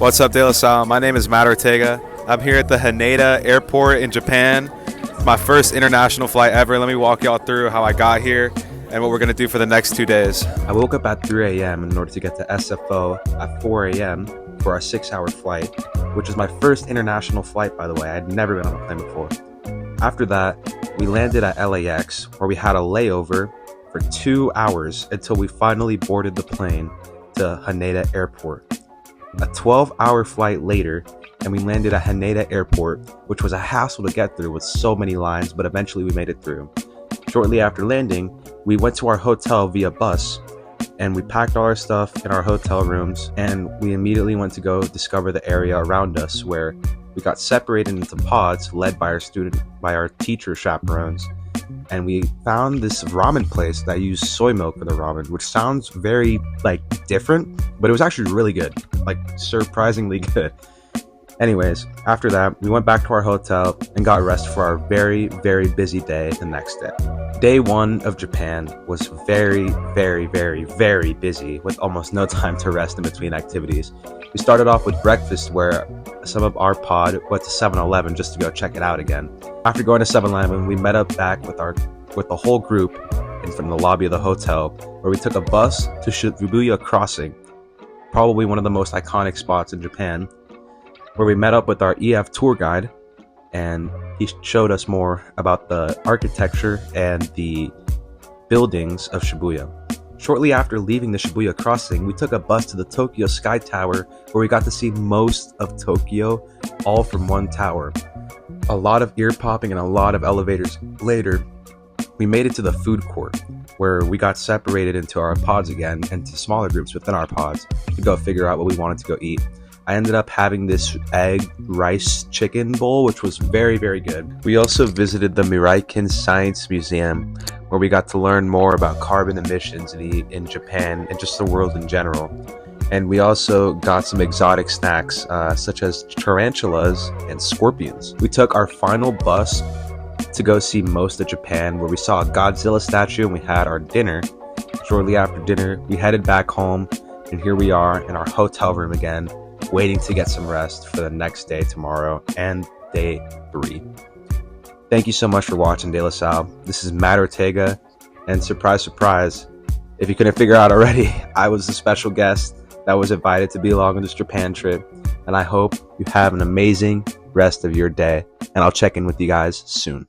What's up, De La Salle? My name is Matt Ortega. I'm here at the Haneda Airport in Japan. My first international flight ever. Let me walk y'all through how I got here and what we're going to do for the next 2 days. I woke up at 3 a.m. in order to get to SFO at 4 a.m. for our 6-hour flight, which was my first international flight, by the way. I'd never been on a plane before. After that, we landed at LAX, where we had a layover for 2 hours until we finally boarded the plane to Haneda Airport. A 12-hour flight later, and we landed at Haneda Airport, which was a hassle to get through with so many lines, but eventually we made it through. Shortly after landing, we went to our hotel via bus, and we packed all our stuff in our hotel rooms, and we immediately went to go discover the area around us, where we got separated into pods led by our teacher chaperones, and we found this ramen place that used soy milk for the ramen, which sounds very different, but it was actually really good, surprisingly good. Anyways, after that, we went back to our hotel and got rest for our very, very busy day the next day. Day 1 of Japan was very, very, very, very busy, with almost no time to rest in between activities. We started off with breakfast, where some of our pod went to 7-Eleven just to go check it out again. After going to 7-Eleven, we met up back with the whole group in front of the lobby of the hotel, where we took a bus to Shibuya Crossing, probably one of the most iconic spots in Japan, where we met up with our EF tour guide, and he showed us more about the architecture and the buildings of Shibuya. Shortly after leaving the Shibuya Crossing, we took a bus to the Tokyo Sky Tower, where we got to see most of Tokyo, all from one tower. A lot of ear popping and a lot of elevators later, we made it to the food court, where we got separated into our pods again, and to smaller groups within our pods to go figure out what we wanted to go eat. I ended up having this egg rice chicken bowl, which was very, very good. We also visited the Miraikin Science Museum, where we got to learn more about carbon emissions in Japan and just the world in general. And we also got some exotic snacks, such as tarantulas and scorpions. We took our final bus to go see most of Japan, where we saw a Godzilla statue and we had our dinner. Shortly after dinner, we headed back home, and here we are in our hotel room again, waiting to get some rest for the next day tomorrow and day 3. Thank you so much for watching, De La Salle. This is Matt Ortega, and surprise, surprise, if you couldn't figure out already, I was the special guest that was invited to be along on this Japan trip, and I hope you have an amazing rest of your day, and I'll check in with you guys soon.